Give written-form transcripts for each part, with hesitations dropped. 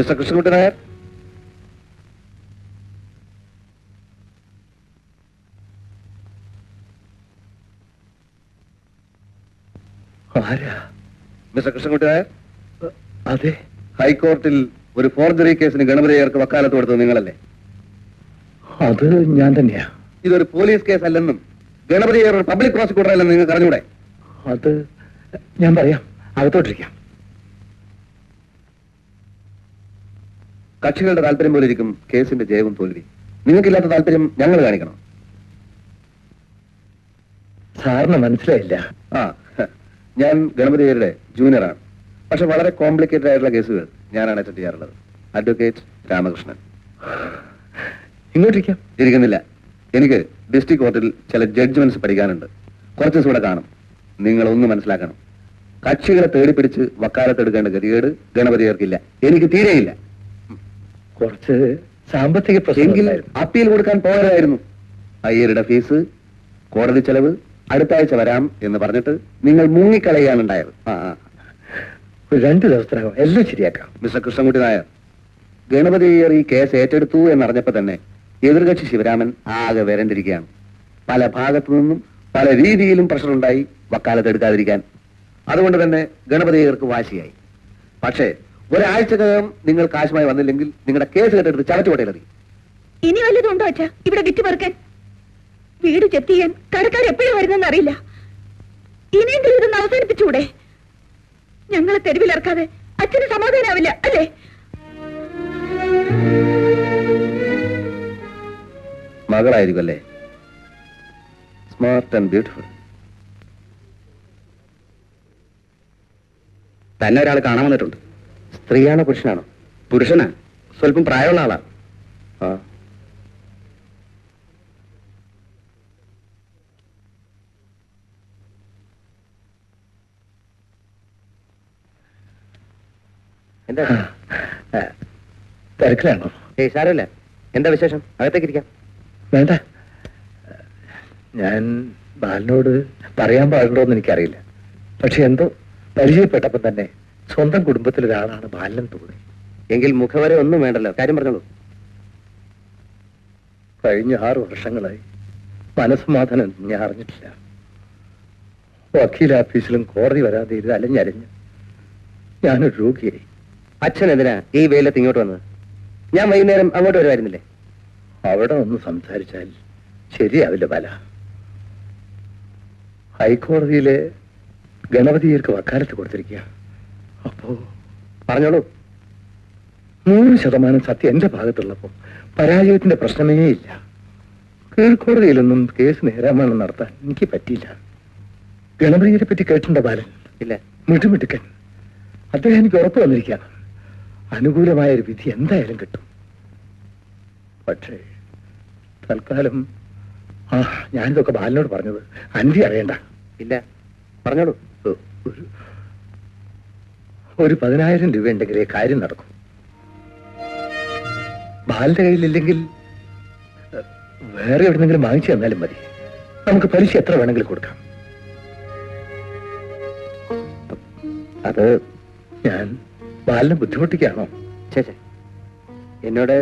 Mister Krishnankutty Nair. ആരാ? Mister Krishnankutty Nair, അതെ. ഹൈക്കോടതിയിൽ ഒരു ഫോർജറി കേസിന് ഗണപതി അയ്യർക്ക് വക്കാലത്ത് കൊടുത്തത് നിങ്ങളല്ലേ? അത് ഞാൻ തന്നെയാ. ഇതൊരു പോലീസ് കേസ് അല്ലെന്നും ഗണപതി അയ്യർ ഒരു പബ്ലിക് പ്രോസിക്യൂട്ടർ അല്ലെന്നും നിങ്ങൾക്ക് അറിഞ്ഞൂടെ? അത് ഞാൻ പറയാം. അകത്തോട്ടിരിക്കാം. കക്ഷികളുടെ താല്പര്യം പോലെ ഇരിക്കും കേസിന്റെ ജയവും തോൽവി. നിങ്ങൾക്കില്ലാത്ത താല്പര്യം ഞങ്ങൾ കാണിക്കണം. സാറിന് മനസ്സിലായില്ല. ഞാൻ ഗണപതി അയ്യരുടെ ജൂനിയറാണ്. പക്ഷെ വളരെ കോംപ്ലിക്കേറ്റഡ് ആയിട്ടുള്ള കേസുകൾ ഞാനാണ് അറ്റൻഡ് ചെയ്യാറുള്ളത്. അഡ്വക്കേറ്റ് രാമകൃഷ്ണൻ. ഇങ്ങോട്ടിരിക്കാം. ഇരിക്കുന്നില്ല. എനിക്ക് ഡിസ്ട്രിക്ട് കോർട്ടിൽ ചില ജഡ്ജ്മെന്റ്സ് പഠിക്കാനുണ്ട്. കുറച്ച് ദിവസം ഇവിടെ കാണും. നിങ്ങളൊന്ന് മനസ്സിലാക്കണം. കക്ഷികളെ തേടിപ്പിടിച്ച് വക്കാലത്തെടുക്കേണ്ട ഗതികേട് ഗണപതി അയ്യർക്കില്ല. എനിക്ക് തീരെയില്ല. കുറച്ച് സാമ്പത്തിക എങ്കിൽ അപ്പീൽ കൊടുക്കാൻ പോകരുതായിരുന്നു. അയ്യരുടെ ഫീസ്, കോടതി ചെലവ്, അടുത്ത ആഴ്ച വരാം എന്ന് പറഞ്ഞിട്ട് നിങ്ങൾ മുങ്ങിക്കളയാനുണ്ടായത്. 2 ദിവസത്തിനകം എല്ലാം ശരിയാക്കാം. മിസ്റ്റർ കൃഷ്ണൻകുട്ടി നായർ, ഗണപതി അയ്യർ ഈ കേസ് ഏറ്റെടുത്തു എന്നറിഞ്ഞപ്പോ തന്നെ എതിർകക്ഷി ശിവരാമൻ ആകെ വരണ്ടിരിക്കുകയാണ്. പല ഭാഗത്തു നിന്നും പല രീതിയിലും പ്രഷറുണ്ടായി വക്കാലത്ത് എടുക്കാതിരിക്കാൻ. അതുകൊണ്ട് തന്നെ ഗണപതി അയ്യർക്ക് വാശിയായി. പക്ഷേ ഒരാഴ്ചക്കകം നിങ്ങൾ കാശുമായി വന്നില്ലെങ്കിൽ നിങ്ങളുടെ കേസ് കേട്ടെടുത്ത് ചവറ്റുകൊട്ടയിലെത്തി. ഇനി വല്ലതുണ്ടോ അച്ഛാ ഇവിടെ വിറ്റ് പെറുക്കാൻ? വീട് ജപ്തി ചെയ്യാൻ കടക്കാർ എപ്പോഴും വരുന്നെന്ന് അറിയില്ല. ഇനിയെങ്കിലും ഇതൊന്ന് അവസാനിപ്പിച്ചുകൂടെ? ഞങ്ങളെ തെരുവിലിറക്കാതെ അച്ഛന് സമാധാനാവില്ല അല്ലേ? മകളായിരിക്കും അല്ലേ? Smart and beautiful. തന്നെ ഒരാൾ കാണാൻ വന്നിട്ടുണ്ട്. സ്ത്രീയാണോ പുരുഷനാണോ? പുരുഷനാ. സ്വല്പം പ്രായമുള്ള ആളാ. എന്താ തിരക്കിലാണോ? സാരമില്ല. എന്താ വിശേഷം? അകത്തേക്കിരിക്കാം. വേണ്ട, ഞാൻ ബാലിനോട് പറയാൻ പാടുണ്ടോന്ന് എനിക്കറിയില്ല. പക്ഷെ എന്തോ പരിചയപ്പെട്ടപ്പോ തന്നെ സ്വന്തം കുടുംബത്തിലൊരാളാണ് ബാലൻ തോന്നി. എങ്കിൽ മുഖവരെ ഒന്നും വേണ്ടല്ലോ, കാര്യം പറഞ്ഞോളൂ. കഴിഞ്ഞ 6 വർഷങ്ങളായി മനസ്സമാധാനം ഞാൻ അറിഞ്ഞിട്ടില്ല. വക്കീൽ ഓഫീസിലും കോടതി വരാതെ ഇത് അലഞ്ഞരഞ്ഞ് ഞാനൊരു രോഗിയായി. അച്ഛൻ എന്തിനാ ഈ വെയിലത്ത് ഇങ്ങോട്ട് വന്നത്? ഞാൻ വൈകുന്നേരം അങ്ങോട്ട് വരുമായിരുന്നില്ലേ? അവിടെ ഒന്ന് സംസാരിച്ചാൽ ശരിയാവില്ല ബാല. ഹൈക്കോടതിയിലെ ഗണപതിയർക്ക് വക്കാലത്ത് കൊടുത്തിരിക്കുക. അപ്പോ പറഞ്ഞോളൂ. 100% സത്യം എന്റെ ഭാഗത്തുള്ളപ്പോ പരാജയത്തിന്റെ പ്രശ്നമേ ഇല്ല. കീഴ്ക്കോടതിയിലൊന്നും കേസ് നേരാമണം നടത്താൻ എനിക്ക് പറ്റിയില്ല. ഗണപതിയെ പറ്റി കേട്ടിട്ടുണ്ടോ ബാലൻ? ഇല്ല. മിടുമിടുക്കൻ. അദ്ദേഹം എനിക്ക് ഉറപ്പ് വന്നിരിക്കുകയാണ്. അനുകൂലമായ ഒരു വിധി എന്തായാലും കിട്ടും. പക്ഷേ തൽക്കാലം ഞാനിതൊക്കെ ബാലിനോട് പറഞ്ഞത് അന്റി അറിയണ്ട. ഇല്ല, പറഞ്ഞോളൂ. ഒരു 10,000 രൂപ ഉണ്ടെങ്കിലേ കാര്യം നടക്കും. ബാലിന്റെ കയ്യിലില്ലെങ്കിൽ വേറെ എവിടെന്നെങ്കിലും വാങ്ങിച്ചു തന്നാലും മതി. നമുക്ക് പലിശ എത്ര വേണമെങ്കിലും കൊടുക്കാം. അത് ഞാൻ ബാലിനെ ബുദ്ധിമുട്ടിക്കാണോ? ചേച്ചേ, എന്നോട്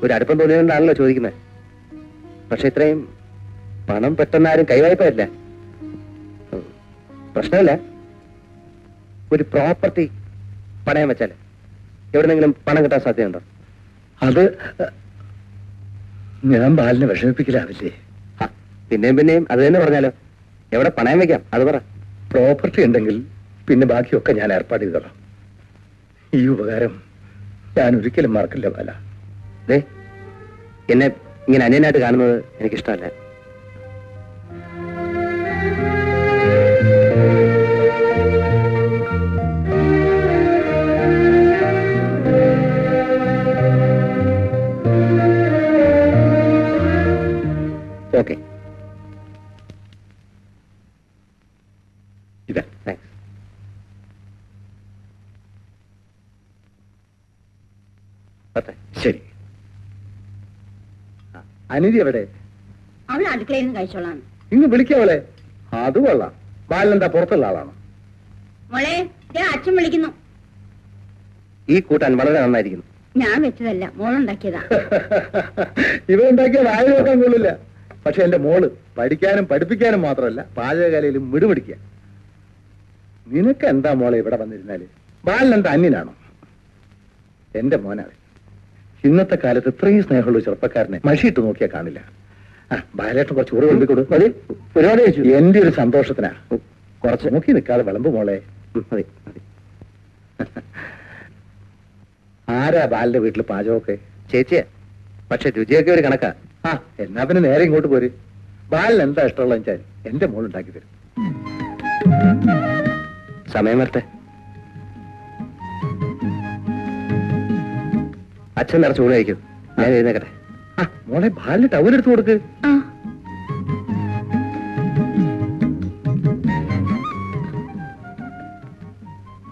ഒരു അടുപ്പം തോന്നിയതുകൊണ്ടാണല്ലോ ചോദിക്കുന്നത്. പക്ഷെ ഇത്രയും പണം പെട്ടെന്നാരും കൈവായ്പയല്ല. പ്രശ്നമല്ല. ഒരു പ്രോപ്പർട്ടി പണയം വെച്ചാൽ എവിടെന്നെങ്കിലും പണം കിട്ടാൻ സാധ്യതയുണ്ടോ? അത് ഞാൻ ബാലിനെ വിഷമിപ്പിക്കലാവില്ലേ? പിന്നെയും അത് തന്നെ പറഞ്ഞാലോ. എവിടെ പണയം വെക്കാം അത് പറ. പ്രോപ്പർട്ടി ഉണ്ടെങ്കിൽ പിന്നെ ബാക്കിയൊക്കെ ഞാൻ ഏർപ്പാട് ചെയ്തോളാം. ഈ ഉപകാരം ഞാൻ ഒരിക്കലും മറക്കില്ല ബാല. എന്നെ ഇങ്ങനെ അന്യനായിട്ട് കാണുന്നത് എനിക്കിഷ്ടമല്ല. ഓക്കെ, ഇതാ. താങ്ക്സ്. ശരി. അനിതി എവിടെ? അവൾ അടുക്കളയിൽ നിന്ന് കഴിച്ചോളാം. ഇന്ന് വിളിക്കാവളെ. അത് കൊള്ളാം. ബാലനെന്താ പുറത്തുള്ള ആളാണോ? മോളെ, അച്ഛൻ വിളിക്കുന്നു. ഈ കൂട്ടാൻ വളരെ നന്നായിരിക്കുന്നു. ഞാൻ വെച്ചതല്ല, മോളുണ്ടാക്കിയതാ. ഇവ ഉണ്ടാക്കിയ വായ നോക്കാൻ കൊള്ളില്ല. പക്ഷെ എന്റെ മോള് പഠിക്കാനും പഠിപ്പിക്കാനും മാത്രമല്ല പാചകകലയിലും മിടുപിടിക്കുക. നിനക്ക് എന്താ മോളെ ഇവിടെ വന്നിരുന്നാല്? ബാലനെന്താ അന്യനാണോ? എന്റെ മോനാണ്. ഇന്നത്തെ കാലത്ത് ഇത്രയും സ്നേഹമുള്ള ചെറുപ്പക്കാരനെ മഷിയിട്ട് നോക്കിയാൽ കാണില്ല. ആ ബാലേട്ടൻ കുറച്ച് ഊറ് വിളമ്പിക്കൊടു. മതി, ഒരുപാട് കഴിച്ചു. എന്റെ ഒരു സന്തോഷത്തിനാ. കുറച്ച് നോക്കി നിൽക്കാതെ വിളമ്പ് മോളെ. മതി മതി. ആരാ ബാലിന്റെ വീട്ടിൽ പാചകമൊക്കെ? ചേച്ചിയെ, പക്ഷെ രുചിയൊക്കെ ഒരു കണക്കാ. ആ എന്നാ പിന്നെ നേരെ ഇങ്ങോട്ട് പോര്. ബാലിന് എന്താ ഇഷ്ടമുള്ള വെച്ചാൽ എന്റെ മോൾ ഉണ്ടാക്കി തരും. സമയം വരട്ടെ. അച്ഛൻ നിറച്ച് ഊണ് കഴിക്കും. ഞാൻ എഴുന്നേക്കട്ടെ. ആ മോളെ ബാലിന് ടവലെടുത്ത് കൊടുക്ക്. ആ,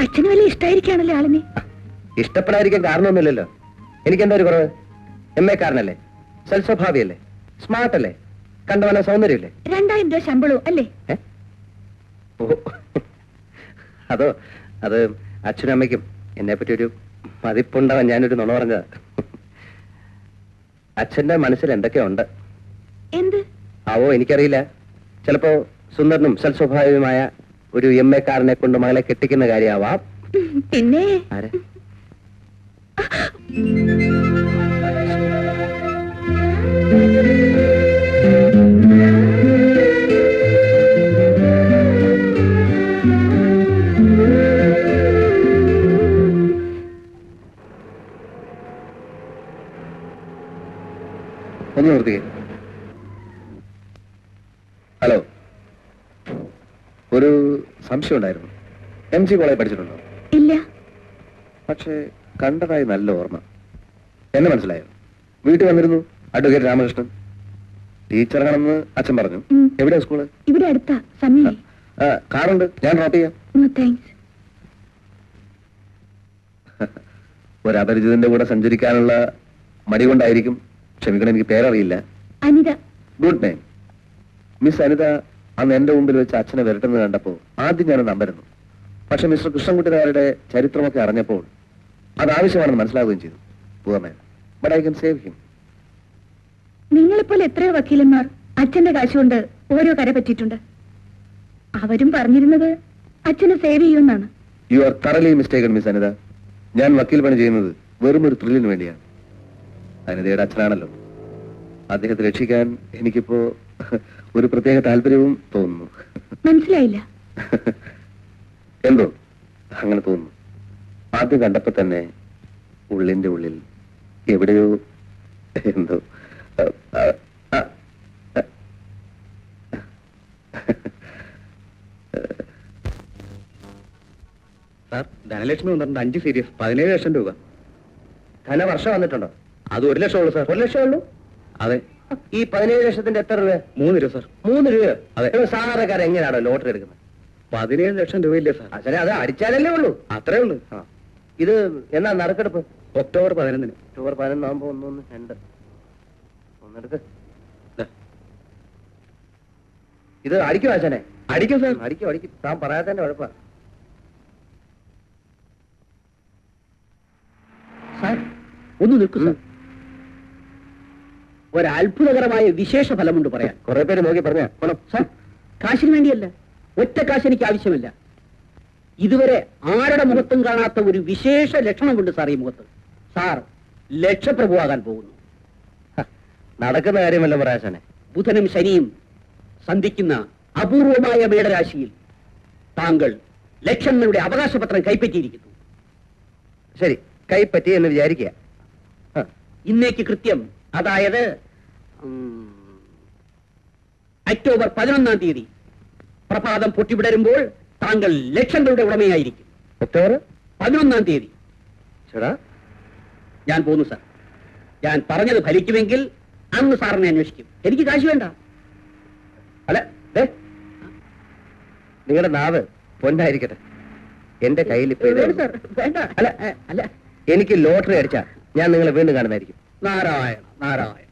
അച്ഛന് വലിയ ഇഷ്ടായിരിക്കാണല്ലോ ആളിനെ. ഇഷ്ടപ്പെടാതിരിക്കാൻ കാരണമൊന്നുമില്ലല്ലോ. എനിക്കെന്താ ഒരു കുറവ്? എം എ കാരനല്ലേ, സൽസ്വഭാവിയല്ലേ, സ്മാർട്ട് അല്ലേ, കണ്ടവന സൗന്ദര്യല്ലേ? 2000 രൂപ ശമ്പളവും അല്ലേ? ഏ? ഓ, അതോ അത് അച്ഛനും അമ്മയ്ക്കും എന്നെ പറ്റി ഒരു മതിപ്പുണ്ടാവാൻ ഞാനൊരു നുണ പറഞ്ഞതാ. അച്ഛന്റെ മനസ്സിൽ എന്തൊക്കെയുണ്ട്? എന്ത്? ആവോ എനിക്കറിയില്ല. ചിലപ്പോ സുന്ദരനും സൽസ്വഭാവിയുമായ ഒരു എം എ കാരനെ കൊണ്ട് മകളെ കെട്ടിക്കുന്ന കാര്യമാവാം. പിന്നെ ആരെ? ഒന്ന് നിർത്തിക്കേ. ഹലോ, ഒരു സംശയം ഉണ്ടായിരുന്നു. MG കോളേജ് പഠിച്ചിട്ടുണ്ടോ? ഇല്ല. പക്ഷേ കണ്ടതായി നല്ല ഓർമ്മ. എന്നെ മനസ്സിലായോ? വീട്ടിൽ വന്നിരുന്നു അഡ്വക്കേറ്റ് രാമകൃഷ്ണൻ. ടീച്ചറാണെന്ന് അച്ഛൻ പറഞ്ഞു. എവിടെയാ സ്കൂള്? ഇവിടെ അടുത്താ. സമയം കാറുണ്ട്, ഞാൻ ഡ്രോപ്പ് ചെയ്യാം. താങ്ക്സ്. ഒരു അപരിചിതന്റെ കൂടെ സഞ്ചരിക്കാനുള്ള മടി കൊണ്ടായിരിക്കും. ക്ഷമിക്കണം, എനിക്ക് പേരറിയില്ല. Anitha. Good name. Miss Anitha അന്ന് എന്റെ മുമ്പിൽ വെച്ച് അച്ഛനെ വരട്ടുന്നത് കണ്ടപ്പോൾ ആദ്യം ഞാനൊന്ന് അമ്പരന്നു. പക്ഷെ മിസ്റ്റർ കൃഷ്ണൻകുട്ടിനാരുടെ ചരിത്രമൊക്കെ അറിഞ്ഞപ്പോൾ അത് ആവശ്യമാണെന്ന് മനസ്സിലാവുകയും ചെയ്തു. Poor man. But I can save him. നിങ്ങളിപ്പോൾ എത്രയോ വക്കീലന്മാർ അച്ഛന്റെ കാശുകൊണ്ട് ഓരോ കര പറ്റിയിട്ടുണ്ട്. അവരും പറഞ്ഞിരുന്നത് അച്ഛനെ സേവ് ചെയ്യുമെന്നാണ്. You are thoroughly mistaken, Miss Anitha. ഞാൻ വക്കീൽ പണി ചെയ്യുന്നത് വെറും ഒരു ത്രില്ലിന് വേണ്ടിയാണ്. അനിതയുടെ അച്ഛനാണല്ലോ. അദ്ദേഹത്തെ രക്ഷിക്കാൻ എനിക്കിപ്പോ ഒരു പ്രത്യേക താല്പര്യവും തോന്നുന്നു. മനസ്സിലായില്ല. എന്തോ അങ്ങനെ തോന്നുന്നു. ആദ്യം കണ്ടപ്പോ തന്നെ ഉള്ളിന്റെ ഉള്ളിൽ എവിടെയോ എന്തോ. സാർ, ധനലക്ഷ്മി വന്നിട്ടുണ്ട്. 5 സീരീസ് 17 ലക്ഷം രൂപ. ധനവർഷം വന്നിട്ടുണ്ടോ? അത് 1 ലക്ഷം ഉള്ളൂ സാർ. 1 ലക്ഷം ഉള്ളൂ? അതെ. ഈ 17 ലക്ഷത്തിന്റെ എത്ര രൂപ? 3 രൂപ സാർ. 3 രൂപ? അതെ. സാധാരണക്കാരൻ എങ്ങനെയാണോ ലോട്ടറി എടുക്കുന്നത്? 17 ലക്ഷം രൂപയില്ലേ സാർ? അച്ഛനെ അത് അടിച്ചാലല്ലേ ഉള്ളൂ. അത്രേ ഉള്ളൂ. ഇത് എന്നാ നറുക്കെടുപ്പ്? ഒക്ടോബർ 11-ന്. ഒക്ടോബർ 11 ആകുമ്പോ 1 1 2 ഒന്നെടുക്ക്. ഇത് അടിക്കും അച്ഛനെ? അടിക്കും സാർ. അടിക്കും അടിക്കും. താൻ പറയാത്തന്നെ കുഴപ്പ. സാർ, ഒന്ന് നിൽക്കൂ സാർ. ഒരത്ഭുതകരമായ വിശേഷ ഫലമുണ്ട് പറയാൻ. കുറെ പേര് നോക്കി പറഞ്ഞ സാർ, കാശിന് വേണ്ടിയല്ല, ഒറ്റ കാശ് എനിക്ക് ആവശ്യമില്ല. ഇതുവരെ ആരുടെ മുഖത്തും കാണാത്ത ഒരു വിശേഷ ലക്ഷണമുണ്ട് സാർ ഈ മുഖത്ത്. സാർ ലക്ഷപ്രഭുവാകാൻ പോകുന്നു. നടക്കുന്ന കാര്യമല്ല പറയാശനെ. ബുധനും ശനിയും സന്ധിക്കുന്ന അപൂർവമായ മേടരാശിയിൽ താങ്കൾ ലക്ഷങ്ങളുടെ അവകാശപത്രം കൈപ്പറ്റിയിരിക്കുന്നു. ശരി, കൈപ്പറ്റി എന്ന് വിചാരിക്കുക. ഇന്നേക്ക് കൃത്യം, അതായത് ഒക്ടോബർ 11-ാം തീയതി പ്രഭാതം പൊട്ടിവിടരുമ്പോൾ താങ്കൾ ലക്ഷങ്ങളുടെ ഉടമയായിരിക്കും. ഒക്ടോബർ 11-ാം തീയതി. ചേടാ, ഞാൻ പോന്നു സാർ. ഞാൻ പറഞ്ഞത് ഫലിക്കുമെങ്കിൽ അന്ന് സാറിനെ അന്വേഷിക്കും. എനിക്ക് കാശ് വേണ്ട. അല്ല, നിങ്ങളുടെ നാവ് പൊന്നായിരിക്കട്ടെ. എന്റെ കയ്യിൽ ഇപ്പൊ വേണ്ട സാർ, വേണ്ട. അല്ല അല്ല, എനിക്ക് ലോട്ടറി അടിച്ചാ ഞാൻ നിങ്ങളെ വീണ്ടും കാണുന്നതായിരിക്കും. നാരായണ നാരായണ.